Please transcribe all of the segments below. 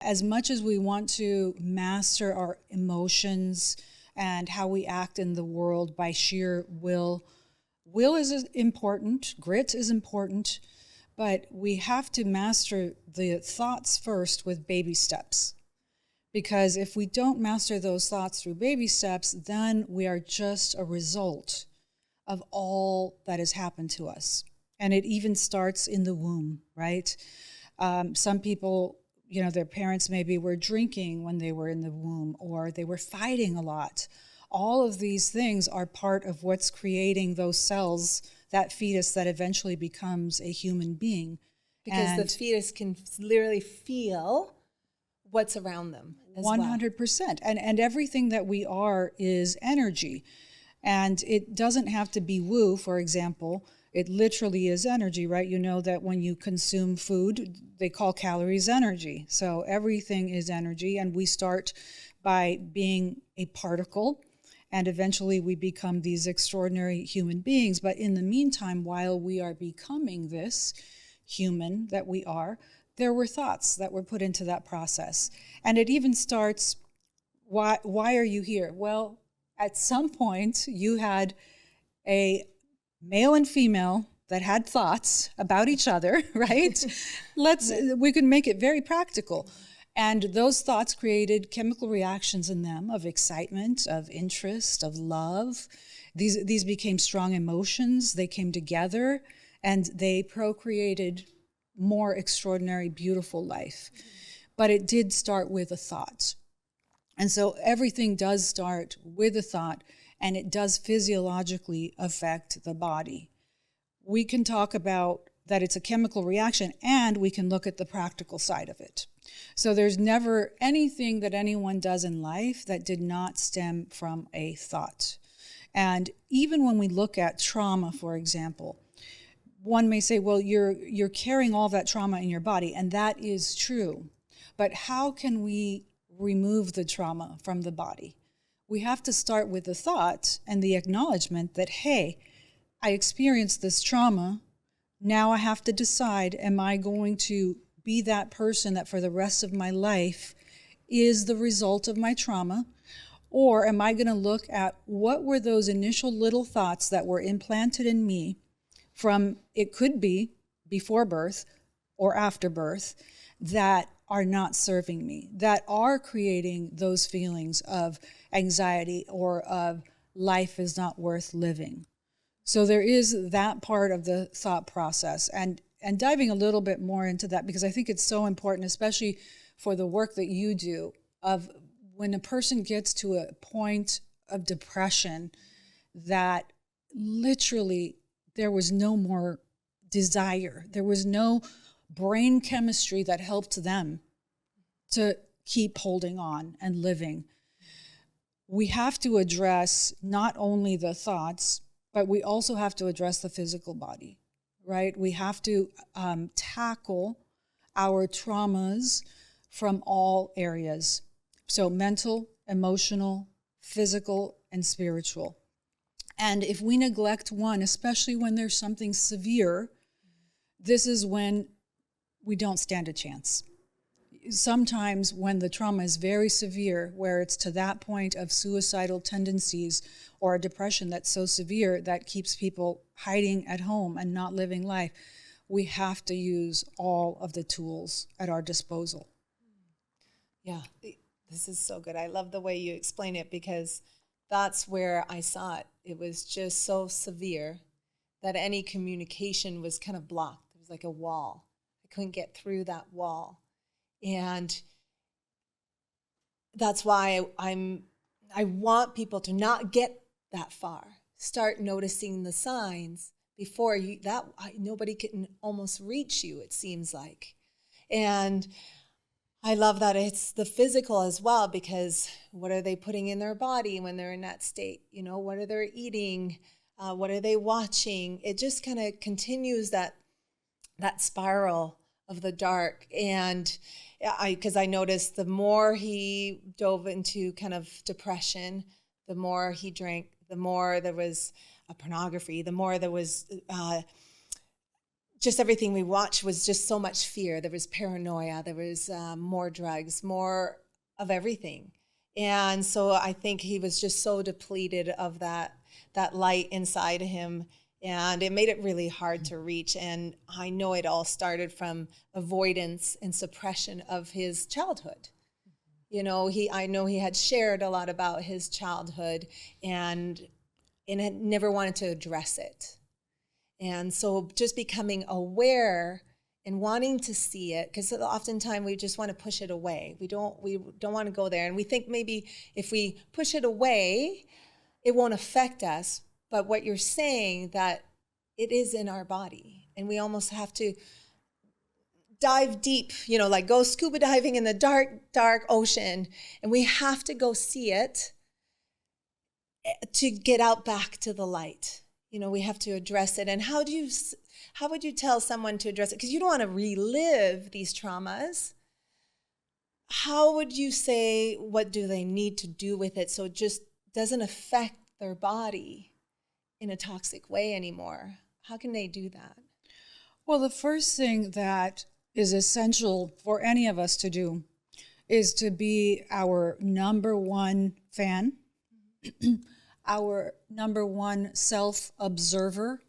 As much as we want to master our emotions and how we act in the world by sheer will, will is important, grit is important, but we have to master the thoughts first with baby steps. Because if we don't master those thoughts through baby steps, then we are just a result of all that has happened to us. And it even starts in the womb, right? Some people, their parents maybe were drinking when they were in the womb, or they were fighting a lot. All of these things are part of what's creating those cells, that fetus that eventually becomes a human being. Because the fetus can literally feel what's around them as 100%. Well. And everything that we are is energy. And it doesn't have to be woo, for example. It literally is energy, right? You know that when you consume food, they call calories energy. So everything is energy, and we start by being a particle, and eventually we become these extraordinary human beings. But in the meantime, while we are becoming this human that we are, there were thoughts that were put into that process. And it even starts, why are you here? Well, at some point, you had a male and female that had thoughts about each other, right? We can make it very practical. And those thoughts created chemical reactions in them of excitement, of interest, of love. These became strong emotions. They came together and they procreated more extraordinary, beautiful life. But it did start with a thought. And so everything does start with a thought, and it does physiologically affect the body. We can talk about that it's a chemical reaction, and we can look at the practical side of it. So there's never anything that anyone does in life that did not stem from a thought. And even when we look at trauma, for example, one may say, well, you're carrying all that trauma in your body, and that is true. But how can we remove the trauma from the body? We have to start with the thought and the acknowledgement that, hey, I experienced this trauma. Now I have to decide, am I going to be that person that for the rest of my life is the result of my trauma? Or am I going to look at what were those initial little thoughts that were implanted in me from, it could be before birth or after birth, that are not serving me, that are creating those feelings of anxiety or of life is not worth living. So there is that part of the thought process, and diving a little bit more into that, because I think it's so important, especially for the work that you do, of when a person gets to a point of depression that literally there was no more desire, there was no brain chemistry that helped them to keep holding on and living. We have to address not only the thoughts, but we also have to address the physical body, right? We have to tackle our traumas from all areas. So mental, emotional, physical, and spiritual. And if we neglect one, especially when there's something severe, this is when we don't stand a chance. Sometimes when the trauma is very severe, where it's to that point of suicidal tendencies or a depression that's so severe that keeps people hiding at home and not living life, we have to use all of the tools at our disposal. Yeah, this is so good. I love the way you explain it, because that's where I saw it. It was just so severe that any communication was kind of blocked. It was like a wall. I couldn't get through that wall. And that's why I want people to not get that far. Start noticing the signs before nobody can almost reach you, it seems like. And I love that it's the physical as well, because what are they putting in their body when they're in that state? What are they eating? What are they watching? It just kind of continues that spiral of the dark. And because I noticed the more he dove into kind of depression, the more he drank, the more there was pornography, the more there was just everything we watched was just so much fear. There was paranoia. There was more drugs, more of everything. And so I think he was just so depleted of that light inside him. And it made it really hard to reach. And I know it all started from avoidance and suppression of his childhood. You know, I know he had shared a lot about his childhood and had never wanted to address it. And so just becoming aware and wanting to see it, because oftentimes we just want to push it away. We don't want to go there. And we think maybe if we push it away, it won't affect us. But what you're saying, that it is in our body, and we almost have to dive deep, you know, like go scuba diving in the dark, dark ocean, and we have to go see it to get out back to the light. You know, we have to address it. And how would you tell someone to address it? Because you don't want to relive these traumas. How would you say, what do they need to do with it so it just doesn't affect their body in a toxic way anymore? How can they do that? Well, the first thing that is essential for any of us to do is to be our number one fan, our number one self-observer,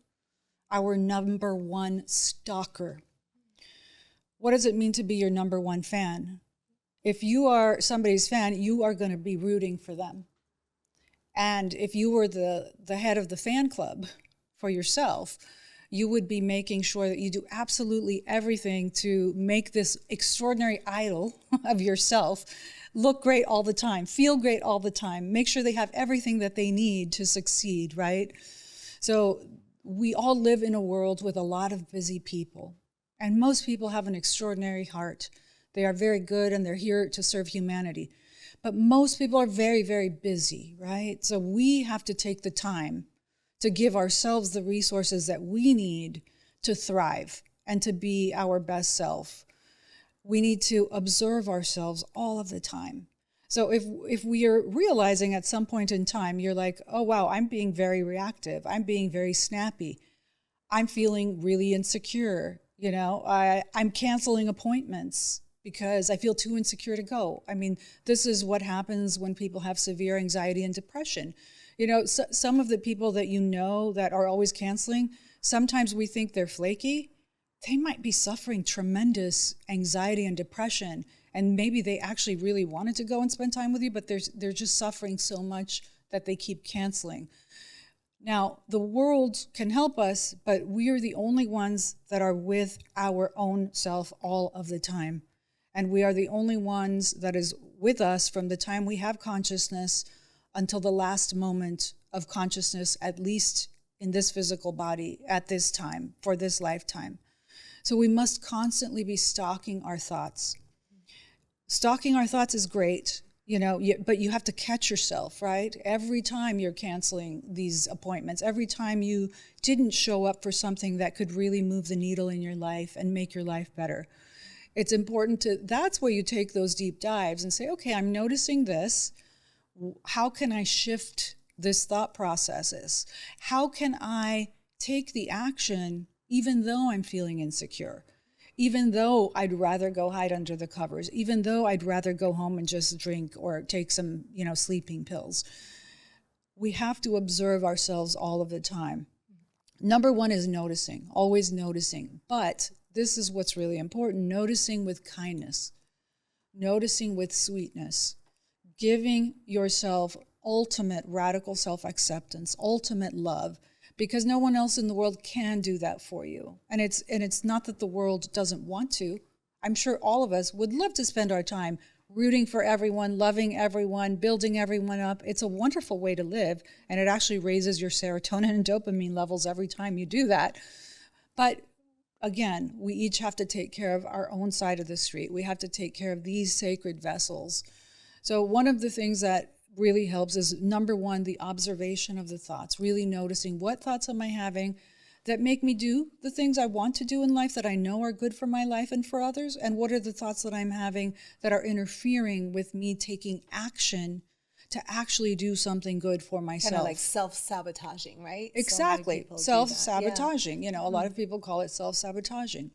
our number one stalker. What does it mean to be your number one fan? If you are somebody's fan, you are going to be rooting for them. And if you were the head of the fan club for yourself, you would be making sure that you do absolutely everything to make this extraordinary idol of yourself look great all the time, feel great all the time, make sure they have everything that they need to succeed, right? So we all live in a world with a lot of busy people, and most people have an extraordinary heart. They are very good, and they're here to serve humanity. But most people are very, very busy, right? So we have to take the time to give ourselves the resources that we need to thrive and to be our best self. We need to observe ourselves all of the time. So if we are realizing at some point in time, you're like, oh, wow, I'm being very reactive. I'm being very snappy. I'm feeling really insecure. You know, I'm canceling appointments because I feel too insecure to go. I mean, this is what happens when people have severe anxiety and depression. You know, some of the people that you know that are always canceling, sometimes we think they're flaky. They might be suffering tremendous anxiety and depression, and maybe they actually really wanted to go and spend time with you, but they're just suffering so much that they keep canceling. Now, the world can help us, but we are the only ones that are with our own self all of the time. And we are the only ones that is with us from the time we have consciousness until the last moment of consciousness, at least in this physical body at this time, for this lifetime. So we must constantly be stalking our thoughts. Stalking our thoughts is great, you know, but you have to catch yourself, right? Every time you're canceling these appointments, every time you didn't show up for something that could really move the needle in your life and make your life better. It's important that's where you take those deep dives and say, okay, I'm noticing this. How can I shift this thought processes? How can I take the action even though I'm feeling insecure, even though I'd rather go hide under the covers, even though I'd rather go home and just drink or take some, you know, sleeping pills? We have to observe ourselves all of the time. Number one is noticing, always noticing. But this is what's really important, noticing with kindness, noticing with sweetness, giving yourself ultimate radical self-acceptance, ultimate love, because no one else in the world can do that for you. And it's not that the world doesn't want to. I'm sure all of us would love to spend our time rooting for everyone, loving everyone, building everyone up. It's a wonderful way to live, and it actually raises your serotonin and dopamine levels every time you do that. But again, we each have to take care of our own side of the street. We have to take care of these sacred vessels. So one of the things that really helps is, number one, the observation of the thoughts, really noticing what thoughts am I having that make me do the things I want to do in life that I know are good for my life and for others, and what are the thoughts that I'm having that are interfering with me taking action to actually do something good for myself. Kind of like self-sabotaging, right? Exactly. So many people do that. Self-sabotaging. You know, a lot of people call it self-sabotaging.